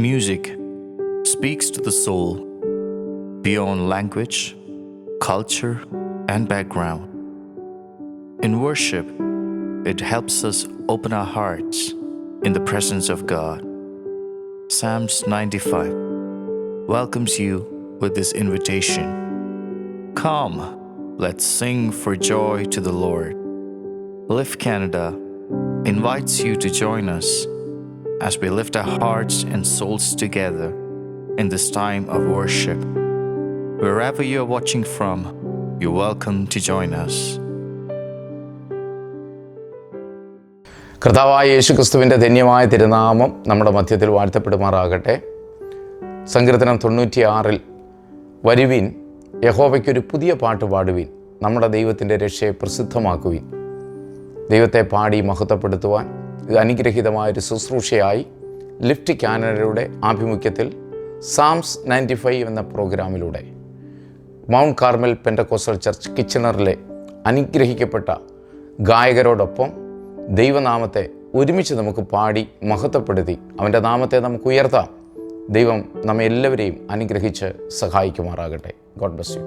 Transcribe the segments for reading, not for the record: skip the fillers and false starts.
Music speaks to the soul beyond language, culture, and background. In worship, it helps us open our hearts in the presence of God. Psalms 95 welcomes you with this invitation. Come, let's sing for joy to the Lord. Lift Canada invites you to join us as we lift our hearts and souls together in this time of worship. Wherever you are watching from, you're welcome to join us. കർത്താവായ യേശുക്രിസ്തുവിൻ്റെ ധന്യമായ തിരുനാമം നമ്മുടെ മധ്യത്തിൽ വാഴ്ത്തപ്പെടുമാറാകട്ടെ. സങ്കീർത്തനം 96 വരുവിൻ, യഹോവയ്ക്കൊരു പുതിയ പാട്ട് പാടുവിൻ, നമ്മുടെ ദൈവത്തിൻ്റെ രക്ഷയെ പ്രസിദ്ധമാക്കുവിൻ. ദൈവത്തെ പാടി മഹത്വപ്പെടുത്തുവാൻ ഇത് അനുഗ്രഹീതമായൊരു ശുശ്രൂഷയായി ലിഫ്റ്റ് കാനഡയുടെ ആഭിമുഖ്യത്തിൽ സാംസ് 95 എന്ന പ്രോഗ്രാമിലൂടെ മൗണ്ട് കാർമൽ പെൻറ്റക്കോസ്റ്റൽ ചർച്ച് കിച്ചണറിലെ അനുഗ്രഹിക്കപ്പെട്ട ഗായകരോടൊപ്പം ദൈവനാമത്തെ ഒരുമിച്ച് നമുക്ക് പാടി മഹത്വപ്പെടുത്തി അവൻ്റെ നാമത്തെ നമുക്ക് ഉയർത്താം. ദൈവം നമ്മെ എല്ലാവരെയും അനുഗ്രഹിച്ച് സഹായിക്കുമാറാകട്ടെ. God bless you.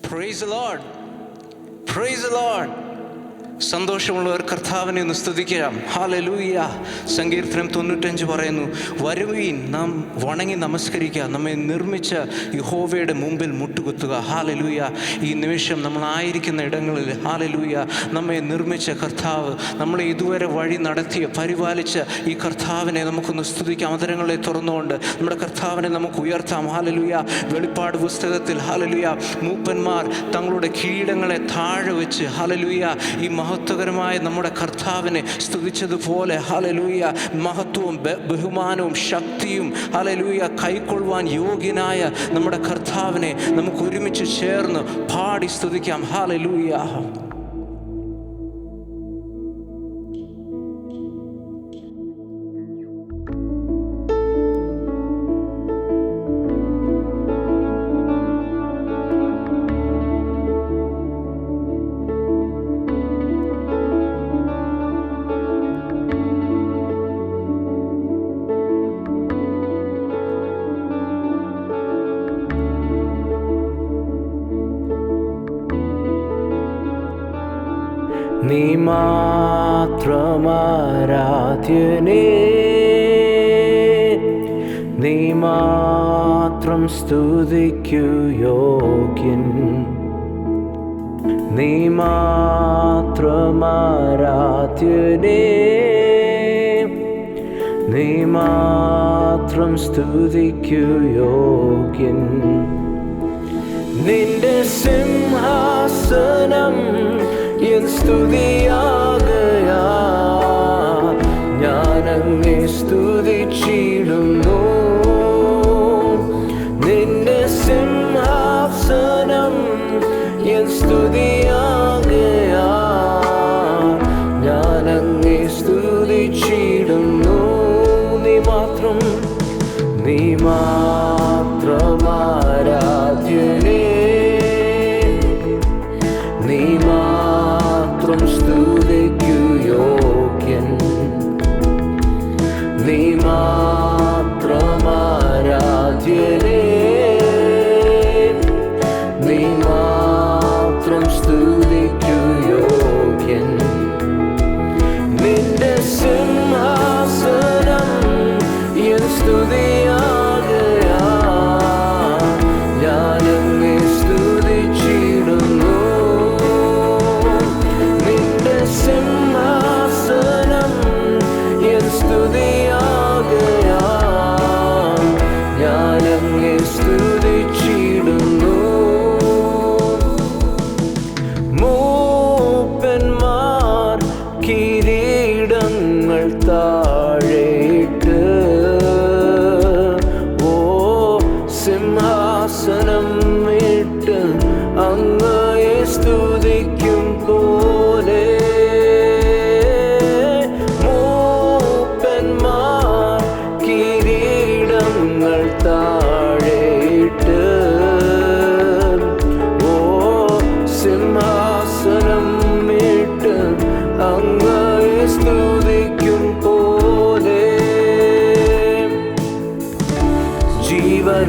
Praise the Lord, praise the Lord. സന്തോഷമുള്ളവർ കർത്താവിനെ ഒന്ന് സ്തുതിക്കാം. ഹല്ലേലൂയ. സങ്കീർത്തനം 95 പറയുന്നു, വരുവീൻ, നാം വണങ്ങി നമസ്കരിക്കുക, നമ്മെ നിർമ്മിച്ച യഹോവയുടെ മുമ്പിൽ മുട്ടുകുത്തുക. ഹല്ലേലൂയ. ഈ നിമിഷം നമ്മളായിരിക്കുന്ന ഇടങ്ങളിൽ ഹല്ലേലൂയ നമ്മെ നിർമ്മിച്ച കർത്താവ്, നമ്മളെ ഇതുവരെ വഴി നടത്തിയ പരിപാലിച്ച ഈ കർത്താവിനെ നമുക്കൊന്ന് സ്തുതിക്കാം. അവതരങ്ങളെ തുറന്നുകൊണ്ട് നമ്മുടെ കർത്താവിനെ നമുക്ക് ഉയർത്താം. ഹല്ലേലൂയ. വെളിപ്പാട് പുസ്തകത്തിൽ ഹല്ലേലൂയ മൂപ്പന്മാർ തങ്ങളുടെ കിരീടങ്ങളെ താഴെ വെച്ച് ഹല്ലേലൂയ ഈ മഹത്വകരമായ നമ്മുടെ കർത്താവിനെ സ്തുതിച്ചതുപോലെ ഹല്ലേലൂയ മഹത്വവും ബഹുമാനവും ശക്തിയും ഹല്ലേലൂയ കൈക്കൊള്ളുവാൻ യോഗ്യനായ നമ്മുടെ കർത്താവിനെ നമുക്ക് ഒരുമിച്ച് ചേർന്ന് പാടി സ്തുതിക്കാം. ഹല്ലേലൂയ. നീ മാത്രമാരാധ്യനേ, നീ മാത്രം സ്തുതിക്കു യോഗ്യൻ, നീ മാത്രമാരാധ്യനേ, നീ മാത്രം സ്തുതിക്കു യോഗ്യൻ. നിന്റെ സിംഹാസനം എൻ സ്തുതിയാകയാ, ഞാനങ്ങേ സ്തുതിച്ചിടുന്നു. നിന്റെ സിംഹാസനം എൻ സ്തുതിയാകയാ, ഞാനങ്ങേ സ്തുതിച്ചിടുന്നു. നീ മാത്രം, നീ മാത്രമാരാധ്യനേ, നീ മാത്രം സ്തുതിക്കു യോഗ്യൻ, നീ മാത്രമാരാധ്യനേ, നീ മാത്രം സ്തുതിക്കു യോഗ്യൻ. നിന്റെ സിംഹാസനം എൻ സ്തുതിയാകയാ, ഞാനങ്ങേ സ്തുതിച്ചിടുന്നു. സിംഹാസനം എൻ സ്തുതിയാകയാ,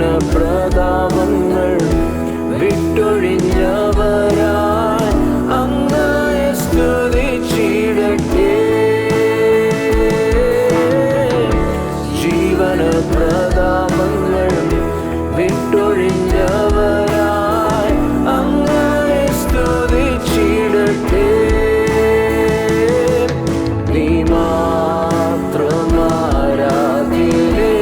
പ്രതാപങ്ങൾ വിട്ടൊഴിഞ്ഞവരായി അങ്ങയെ സ്തുതിച്ചിടട്ടെ. ജീവന പ്രതാപങ്ങൾ വിട്ടൊഴിഞ്ഞവരായി അങ്ങയെ സ്തുതിച്ചിടട്ടെ. നീ മാത്രം ആരാധ്യനേ,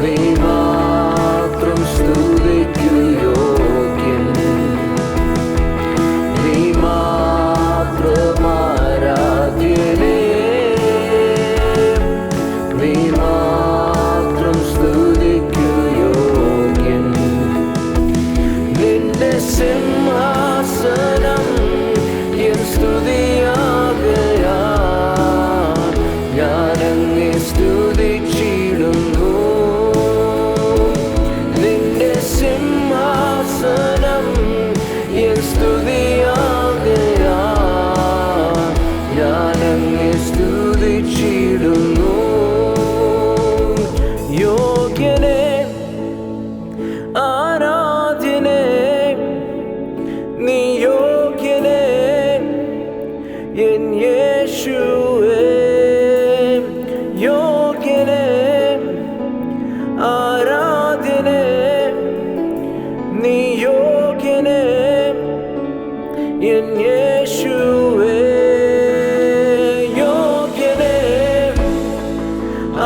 നീ മാത്രം സ്തുതിക്കു യോഗ്യൻ, നീ മാത്രം ആരാധ്യനേ, നീ മാത്രം സ്തുതിക്കു യോഗ്യൻ. നിന്റെ സിംഹാസനം എൻ സ്തുതിയാകയാൽ ഞാനങ്ങെ സ്തുതിച്ചിടുന്നു. നിന്റെ സിംഹാസനം എൻ സ്തുതിയാകയാൽ ഞാനങ്ങെ സ്തുതിച്ചിടുന്നു. യോഗ്യനേ, ആരാധ്യനേ, നീ യോഗ്യനേ എൻ യേശുവേ. യോഗ്യനേ, ആരാധ്യനേ, നീ യോഗ്യനേ എൻ യേശുവേ. യോഗ്യനേ,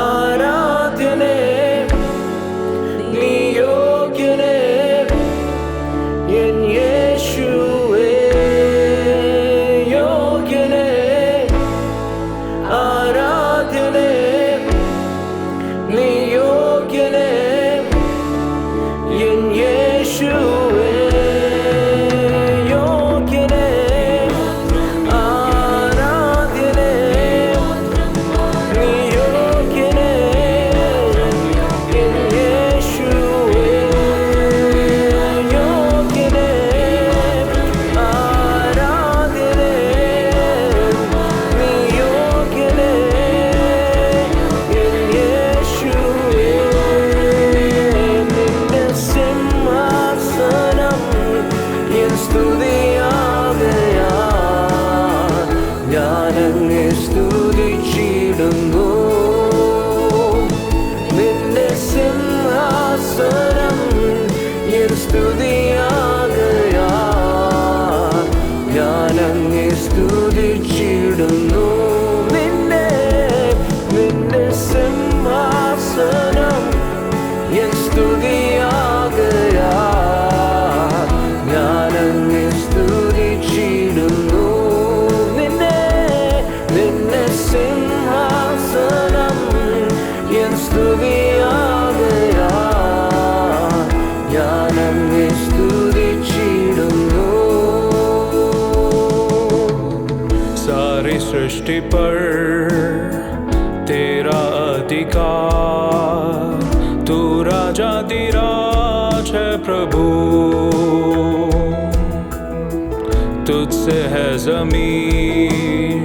ആരാധ്യനേ, നീ യോഗ്യനേ എൻ യേശുവേ. യോഗ്യനേ, ആരാധ്യനേ, നീ യോഗ്യനേ എൻ യേശുവേ. യോഗ്യനേ, ആരാധ്യനേ, നീ യോഗ്യനേ എൻ യേശുവേ. യോഗ്യനേ, ആരാധ്യനേ, നീ യോഗ്യനേ എൻ യേശുവേ. നിന്റെ സിംഹാസനം എൻ സ്തുതിയാകയാൽ ഞാനങ്ങെ സ്തുതിച്ചിടുന്നു. നിന്റെ സിംഹാസനം എൻ സ്തുതിയാകയാൽ ഞാനങ്ങെ സ്തുതിച്ചിടുന്നു. നിന്റെ സിംഹാസനം എൻ സ്തുതിയാകയാൽ ഞാനങ്ങെ സ്തുതിച്ചിടുന്നു. നിന്റെ സിംഹാസനം എൻ സ്തുതിയാകയാൽ ഞാനങ്ങെ സ്തുതിച്ചിടുന്നു. सारी सृष्टि पर तेरा अधिकार, तू राजाधिराज है प्रभु. तुझसे है जमीन,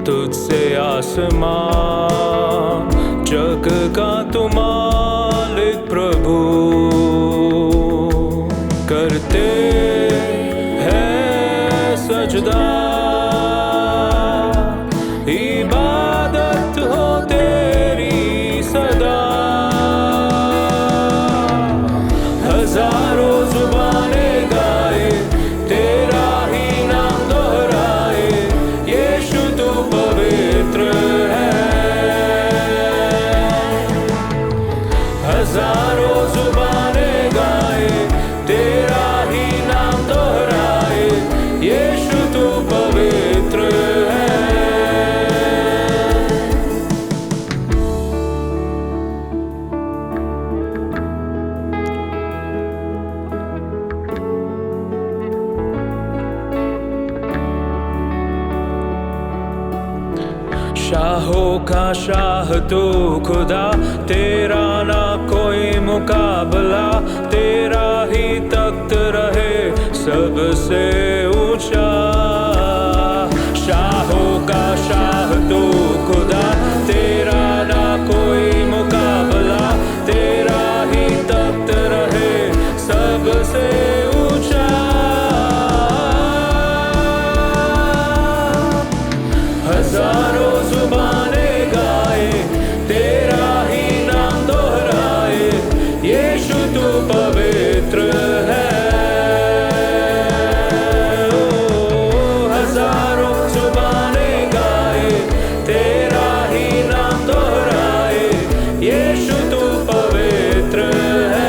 तुझसे आसमान, जग का तू मालिक प्रभु. करते हैं सजदा, इबादत हो तेरी सदा. हजारों जुबानें गाए, तेरा ही नाम दोहराए. यीशु तू पवित्र है. हजारों जुबानें गाए, तेरा ही नाम दोहराए. यीशु तू पवित्र है. शाहों का शाह तू खुदा, तेरा ना कोई मुकाबला. तेरा ही तख्त रहे सबसे ऊंचा. शाहों का शाह तू खुदा, तेरा ना कोई मुकाबला. हजारों जुबानें गाए, तेरा ही नाम दोहराए, यीशु तू पवित्र है। हजारों जुबानें गाए, तेरा ही नाम दोहराए, यीशु तू पवित्र है।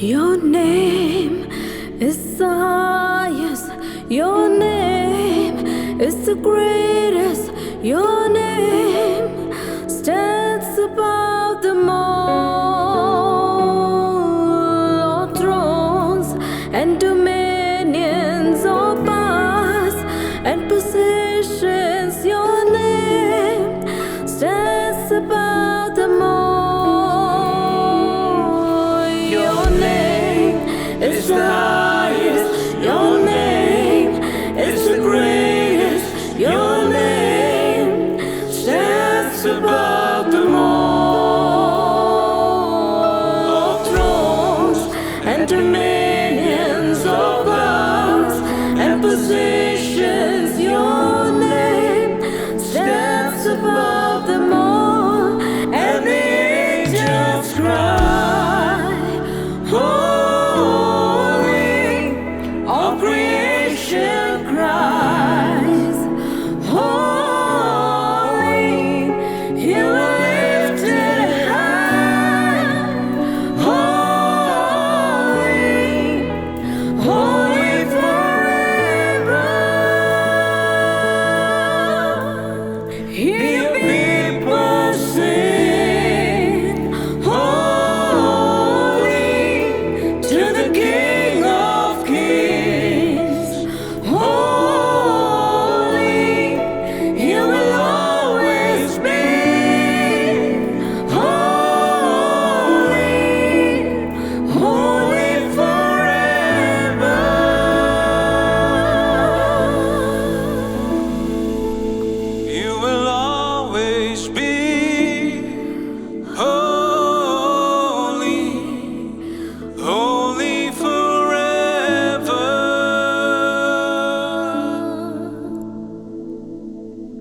Your name is the highest, your name is the greatest, your name stands above them all. All thrones and dominions, all powers and positions, your name stands above them all. It's the highest, your name is the greatest, your name stands above them all. All thrones and dominions, all powers and positions, your name stands above them all. And the angels cry, oh,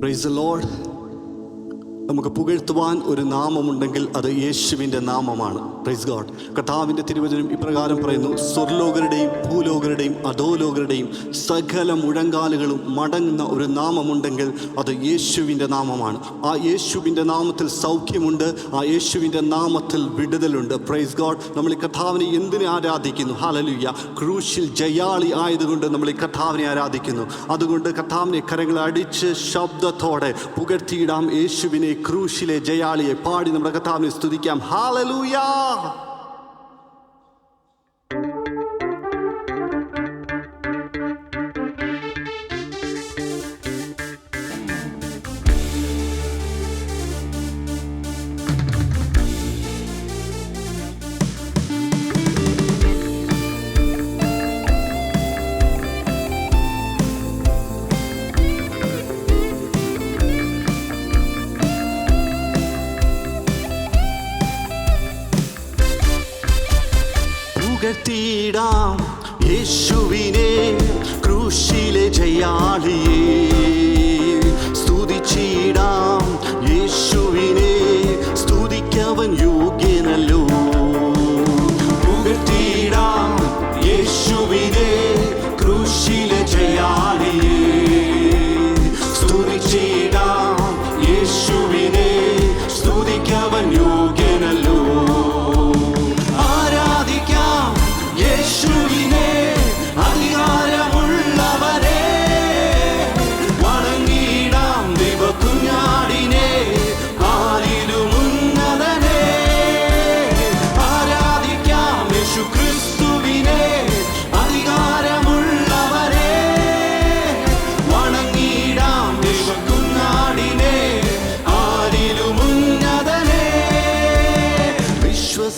price the Lord. നമുക്ക് പുകഴ്ത്തുവാൻ ഒരു നാമമുണ്ടെങ്കിൽ അത് യേശുവിൻ്റെ നാമമാണ്. Praise God. കർത്താവിൻ്റെ തിരുവചനം ഇപ്രകാരം പറയുന്നു, സ്വർലോകരുടെയും ഭൂലോകരുടെയും അധോലോകരുടെയും സകല മുഴങ്കാലുകളും മടങ്ങുന്ന ഒരു നാമമുണ്ടെങ്കിൽ അത് യേശുവിൻ്റെ നാമമാണ്. ആ യേശുവിൻ്റെ നാമത്തിൽ സൗഖ്യമുണ്ട്, ആ യേശുവിൻ്റെ നാമത്തിൽ വിടുതലുണ്ട്. Praise God. നമ്മൾ ഈ കർത്താവിനെ എന്തിനെ ആരാധിക്കുന്നു? ഹല്ലേലൂയ. ക്രൂശിൽ ജയാളി ആയതുകൊണ്ട് നമ്മൾ ഈ കർത്താവിനെ ആരാധിക്കുന്നു. അതുകൊണ്ട് കർത്താവിനെ കരങ്ങൾ അടിച്ച് ശബ്ദത്തോടെ പുകഴ്ത്തിയിടാം യേശുവിനെ, ക്രൂശിലെ ജയാളിയെ പാടി നമ്മുടെ കർത്താവിനെ സ്തുതിക്കാം. ഹല്ലേലൂയ. പുകഴ്ത്തിയിടാം യേശുവിനെ, ക്രൂശിലെ ജയാളിയെ. സ്തുതിച്ചിടാം യേശുവിനെ, സ്തുതിക്കവൻ യോഗ്യനല്ല.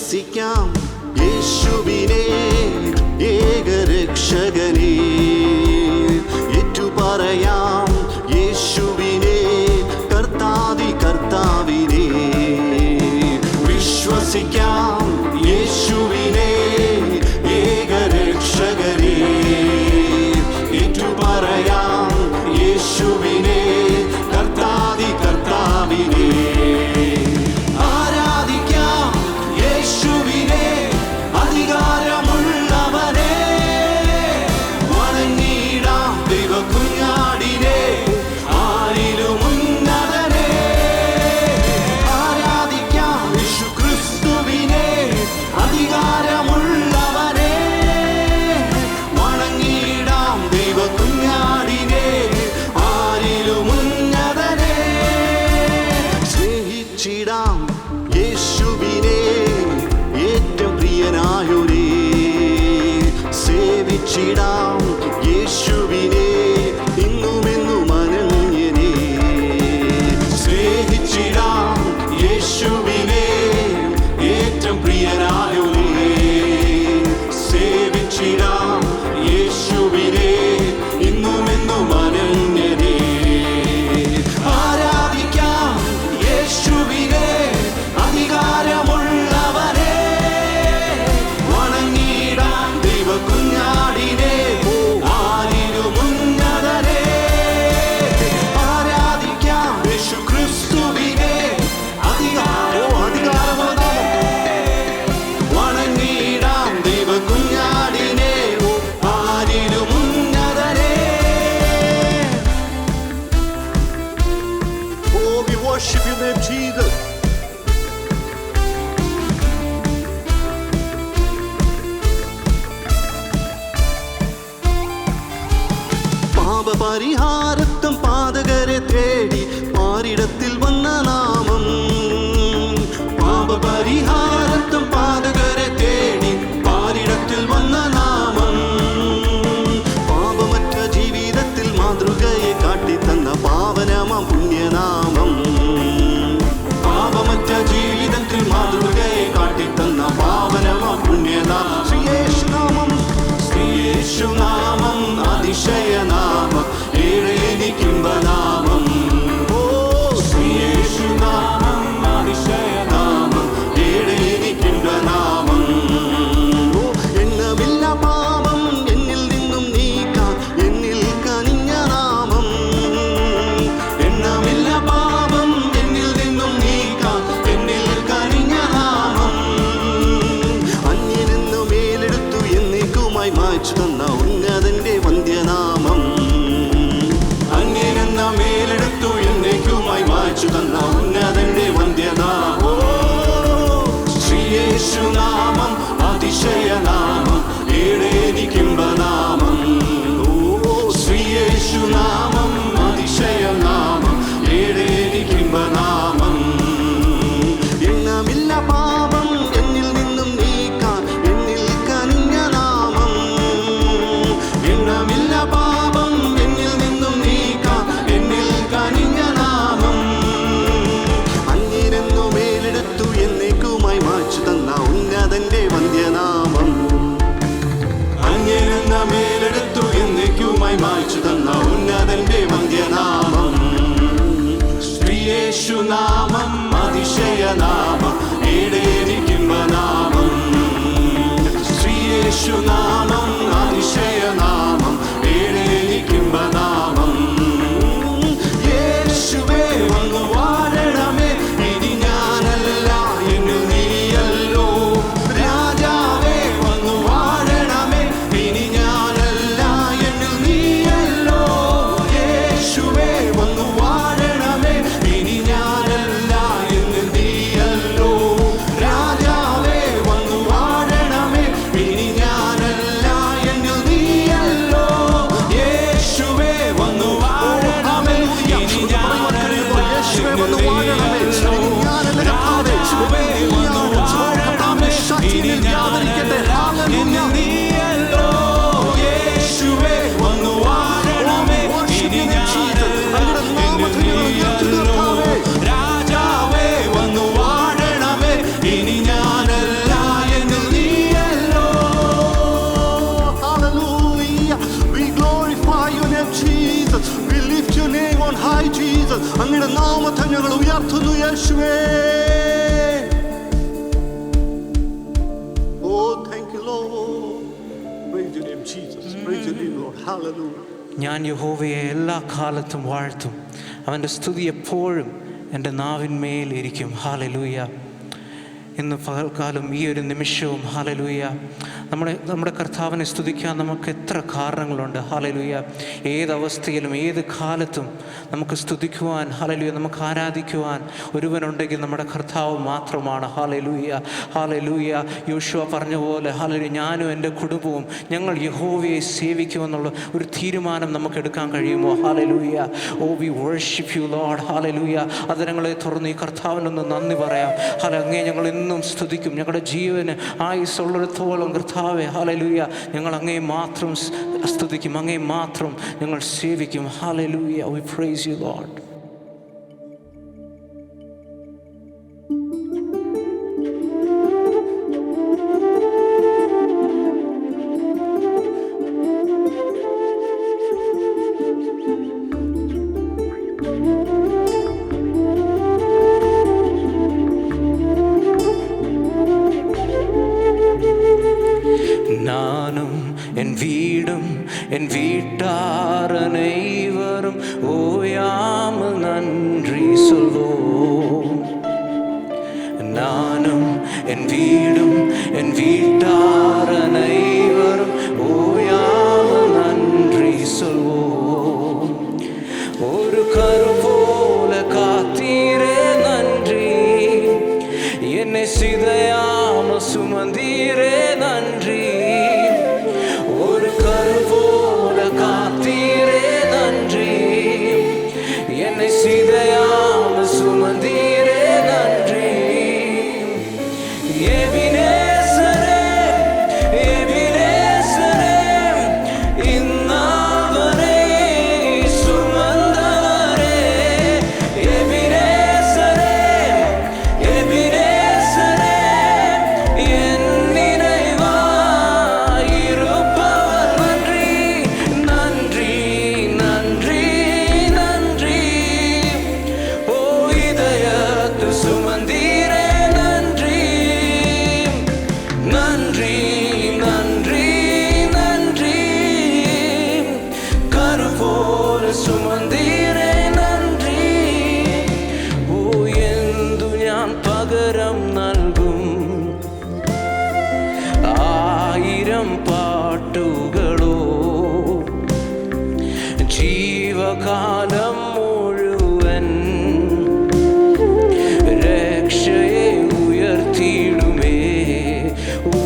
വിശ്വസിക്കാം യേശുവിനെ ഏകരക്ഷകനെ, ഏറ്റുപറയാം യേശുവിനെ കർത്താതി കർത്താവിനെ. വിശ്വസിക്കാം യേശുവിനെ ഏകരക്ഷകനെ, ഏറ്റുപറയാം യേശുവിനെ കർത്താതി കർത്താവിനെ. ആരാധിക്കാം യേശുവിനെ അധികാരമുള്ളവനെ, വണങ്ങിടാം ദൈവകുഞ്ഞാടിനെ ആരിലും ഉന്നതനെ. ആരാധിക്കാം യേശുക്രിസ്തുവിനെ അധികാരമുള്ളവനെ, വണങ്ങിടാം ദൈവകുഞ്ഞാടിനെ ആരിലും ഉന്നതനെ. സ്നേഹിച്ചിടാം യേശുവിനെ ഏറ്റവും പ്രിയനായൊരേ, സേവിച്ചിടാം യേശുവിനെ ഇന്നുമെന്നും അനന്യനെ. സ്നേഹിച്ചിടാം യേശുവിനെ ഏറ്റവും പ്രിയനായൊരേ, സേവിച്ചിടാം യേശുവിനെ ഇന്നുമെന്നും അനന്യനെ. ആരാധിക്കാം യേശുവിനെ അധികാരമുള്ളവനെ, വണങ്ങിടാം ദൈവകുഞ്ഞാടിനെ ആരിലും ഉന്നതനെ. ആരാധിക്കാം യേശുക്രിസ്തുവിനെ അധികാരമുള്ളവനെ, വണങ്ങിടാം ദൈവകുഞ്ഞാടിനെ ആരിലും ഉന്നതനെ. Oh, we worship your name, Jesus. പാപപരിഹാരത്വം പാതകരെ തേടി പാരിടത്തിൽ വന്ന നാമം. പാപപരിഹാരത്വം പാതകരെ തേടി പാരിടത്തിൽ വന്ന നാമം. പാപമറ്റ ജീവിതത്തിൽ മാതൃകയെ കാട്ടിത്തന്ന പാവനമാം പുണ്യനാമം. പാപമറ്റ ജീവിതത്തിൽ മാതൃകയെ കാട്ടിത്തന്ന പാവനമാം പുണ്യനാമം. ശ്രീയേശുനാമം, ശ്രീയേശുനാമം അതിശയനാമം, ഏഴെനിക്കുംബനാമം. ഓ ശ്രീയേശുനാമം അതിശയനാമം, ഏഴെനിക്കുംബനാമം. ഓ എണ്ണമില്ല പാപം എന്നിൽ നിന്നും നീക്കാൻ എന്നിൽ കനിഞ്ഞ നാമം. എണ്ണമില്ല പാപം എന്നിൽ നിന്നും നീക്കാൻ എന്നിൽ കനിഞ്ഞ നാമം. അന്യനെന്നു മേലെടുത്തു എന്നേക്കുമായി മായ്ച്ചു തന്ന ഉന്നതന്റെ വന്ധ്യനാമം. അന്യനെന്ന മേലെടുത്തു എന്നേക്കുമായി മായ്ച്ചു തന്ന ഉന്നതന്റെ വന്ധ്യനാമം. ശ്രീയേശുനാമം അതിശയനാമം, ഏഴെനിക്കുംബനാമം. ഓ ശ്രീയേശുനാമം അതിശയനാമം, ഏഴെനിക്കുംബനാമം. എണ്ണമില്ല പാപം എന്നിൽ നിന്നും നീക്കാൻ എന്നിൽ കനിഞ്ഞ നാമം. എണ്ണമില്ല പാപം എന്നിൽ നിന്നും നീക്കാൻ എന്നിൽ കനിഞ്ഞ നാമം. അന്യനെന്നു മേലെടുത്തു എന്നേക്കുമായി മായ്ച്ചു തന്ന ഉന്നതന്റെ വന്ധ്യനാമം. അന്യനെന്ന മേലെടുത്തു എന്നേക്കുമായി മായ്ച്ചു തന്ന ഉന്നതന്റെ വന്ധ്യനാമം. ശ്രീയേശുനാമം അതിശയനാമം, ഏഴെനിക്കുംബനാമം. ശ്രീയേശുനാമം അതിശയനാമം, ഏഴെനിക്കുംബനാമം. യേശുവേ വന്നു വാഴണമേ, ഇനി ഞാനല്ല എന്നിൽ നീയല്ലോ. രാജാവേ വന്നു വാഴണമേ, ഇനി ഞാനല്ല എന്നിൽ നീയല്ലോ. യേശുവേ വന്നു വാഴണമേ, ഇനി ഞാനല്ല എന്നിൽ നീയല്ലോ. രാജാവേ വന്നു വാഴണമേ, ഇനി ഞാനല്ല എന്നിൽ നീയല്ലോ. യേശുവേ വന്നു വാഴണമേ, ഇനി ഞാനല്ല എന്നിൽ നീയല്ലോ. രാജാവേ വന്നു വാഴണമേ, ഇനി ഞാനല്ല എന്നിൽ നീയല്ലോ. യേശുവേ വന്നു വാഴണമേ, ഇനി ഞാനല്ല എന്നിൽ നീയല്ലോ. രാജാവേ വന്നു വാഴണമേ, ഇനി ഞാനല്ല ഞങ്ങൾ ഉയർത്തുന്നു യേശുവേ. Oh, thank you, Lord. Praise your name, Jesus. Praise your name, Lord. Hallelujah. ഞാൻ യഹോവയെ എല്ലാ കാലത്തും വാഴ്ത്തും, അവൻ്റെ സ്തുതി എപ്പോഴും എൻ്റെ നാവിന്മേലിരിക്കും. ഹല്ലേലൂയ. ഇന്ന് പകൽക്കാലം ഈ ഒരു നിമിഷവും ഹല്ലേലൂയ നമ്മുടെ കർത്താവിനെ സ്തുതിക്കാൻ നമുക്ക് എത്ര കാരണങ്ങളുണ്ട്. ഹല്ലേലൂയ. ഏതവസ്ഥയിലും ഏത് കാലത്തും നമുക്ക് സ്തുതിക്കുവാൻ, ഹല്ലേലൂയ, നമുക്ക് ആരാധിക്കുവാൻ ഒരുവനുണ്ടെങ്കിൽ നമ്മുടെ കർത്താവ് മാത്രമാണ്. Hallelujah, hallelujah. യോശുവ പറഞ്ഞ പോലെ ഹല്ലേലൂയ, ഞാനും എൻ്റെ കുടുംബവും ഞങ്ങൾ യഹോവയെ സേവിക്കുമെന്നുള്ള ഒരു തീരുമാനം നമുക്ക് എടുക്കാൻ കഴിയുമോ? Hallelujah. Oh we worship you Lord. Hallelujah. അതരങ്ങളെ തുറന്ന് ഈ കർത്താവിനൊന്ന് നന്ദി പറയാം. അങ്ങേ ഞങ്ങൾ എന്നും സ്തുതിക്കും. ഞങ്ങളുടെ ജീവന് ആയുസ്സുള്ളിടത്തോളം കർത്താവേ ഹല്ലേലൂയ ഞങ്ങൾ അങ്ങേ മാത്രം സ്തുതിക്കും, അങ്ങേ മാത്രം ഞങ്ങൾ സേവിക്കും. Hallelujah. We praise you, Lord. நானும் என் வீடும் என் வீட்டார் அனைவரும் ஓயாமல் நன்றி சொல்வோம். நானும் என் வீடும் என் வீட்டார் அனைவரும் ஓயாமல் நன்றி சொல்வோம். ஒரு கரு போல காத்தீரே நன்றி, என்னை சிதையாம சுமந்தீரே நன்றி. ஒரு கரு போல காத்தீரே நன்றி, என்னை சிதையாம சுமந்தீரே நன்றி. எபினேசரே, எபினேசரே, இந்நாள் வரை சுமந்தவரே. எபினேசரே, எபினேசரே, என் நினைவாயிருப்பவர். நன்றி, நன்றி, நன்றி, நன்றி. ஓ இதயத்து சுமந்தீரே நன்றி, நன்றி, நன்றி, நன்றி. கரு போல சுமந்தீரே നന്ദി. ഓ എന്തു ഞാൻ പകരം നൽകും, ആയിരം പാട്ടുകളോ ജീവകാലം മുഴുവൻ രക്ഷയെ ഉയർത്തിയിടുമേ. ഓ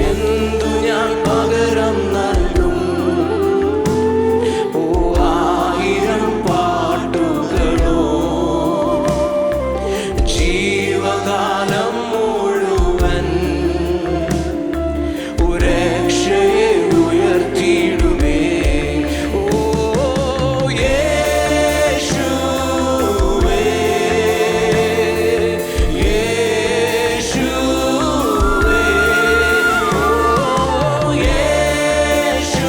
എന്തു ഞാൻ പകരം നൽകും, ഓ ആയിരം പാട്ടുകളോ ജീവകാലം മുഴുവൻ രക്ഷയെ ഉയർത്തിയിടുമേ. ഓ യേശുവേ, യേശുവേ, ഓ യേശുവേ,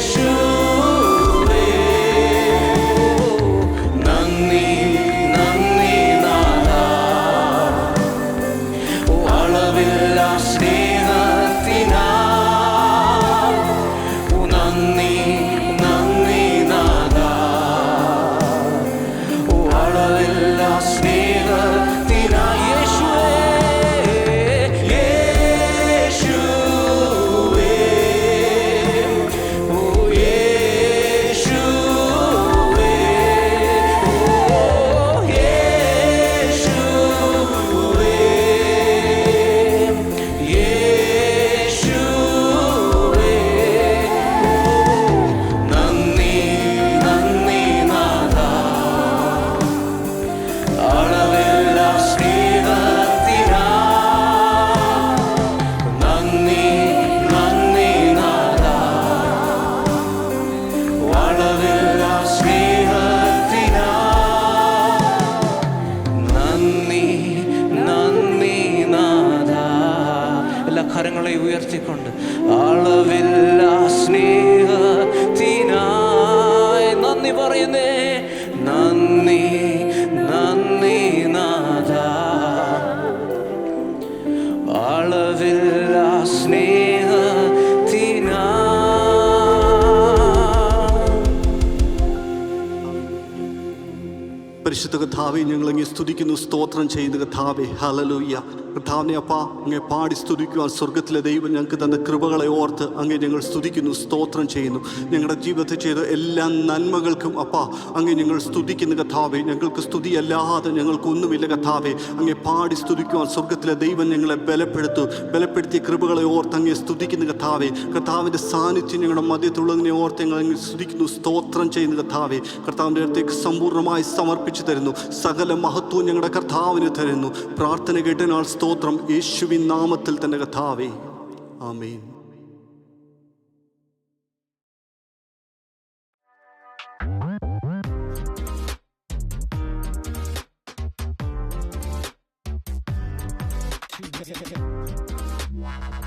യേശുവേ. നന്ദി, നന്ദി നാഥാ. ഓ അളവില്ലാ സ്നേഹത്തിനാൽ. ഓ നന്ദി, നന്ദി നാഥാ. ഓ അളവില്ലാ സ്നേഹത്തിനാൽ. യേശുവേ, യേശുവേ, ഓ യേശുവേ, ഓ യേശുവേ, യേശുവേ. നന്ദി, നന്ദി നാഥാ. അളവില്ലാ സ്നേഹത്തിനാൽ. നന്ദി, നന്ദി നാഥാ. അളവില്ലാ സ്നേഹത്തിനാൽ. നന്ദി, നന്ദി നാഥാ. എല്ലാ കരങ്ങളെ ഉയർത്തിക്കൊണ്ട് അളവില്ലാ സ്നേഹത്തിനാൽ. കർത്താവെ ഞങ്ങളങ്ങെ സ്തുതിക്കുന്നു, സ്തോത്രം ചെയ്യുന്നു കർത്താവെ. ഹല്ലേലൂയ. കർത്താവിനെ അപ്പാ അങ്ങേ പാടി സ്തുതിക്കുവാൻ സ്വർഗത്തിലെ ദൈവം ഞങ്ങൾക്ക് തന്ന കൃപകളെ ഓർത്ത് അങ്ങേ ഞങ്ങൾ സ്തുതിക്കുന്നു, സ്തോത്രം ചെയ്യുന്നു. ഞങ്ങളുടെ ജീവിതത്തിൽ ചെയ്ത എല്ലാ നന്മകൾക്കും അപ്പാ അങ്ങേ ഞങ്ങൾ സ്തുതിക്കുന്നു കർത്താവെ. ഞങ്ങൾക്ക് സ്തുതിയല്ലാതെ ഞങ്ങൾക്കൊന്നുമില്ല കർത്താവെ. അങ്ങേ പാടി സ്തുതിക്കുവാൻ സ്വർഗത്തിലെ ദൈവം ഞങ്ങളെ ബലപ്പെടുത്തിയ കൃപകളെ ഓർത്ത് അങ്ങേ സ്തുതിക്കുന്നു കർത്താവെ. കർത്താവിൻ്റെ സാന്നിധ്യം ഞങ്ങളുടെ മധ്യത്തുള്ളതിനെ ഓർത്ത് ഞങ്ങൾ അങ്ങ് സ്തുതിക്കുന്നു, സ്തോത്രം ചെയ്യുന്നു കർത്താവെ. കർത്താവിൻ്റെ അടുത്തേക്ക് സമ്പൂർണ്ണമായി സമർപ്പിച്ചു തരുന്നു. സകല മഹത്വവും ഞങ്ങളുടെ കർത്താവിന് തരുന്നു. പ്രാർത്ഥന കേട്ടനാൾ സ്തോത്രം, യേശുവിൻ നാമത്തിൽ തന്നെ കർത്താവേ, ആമേൻ. Wow.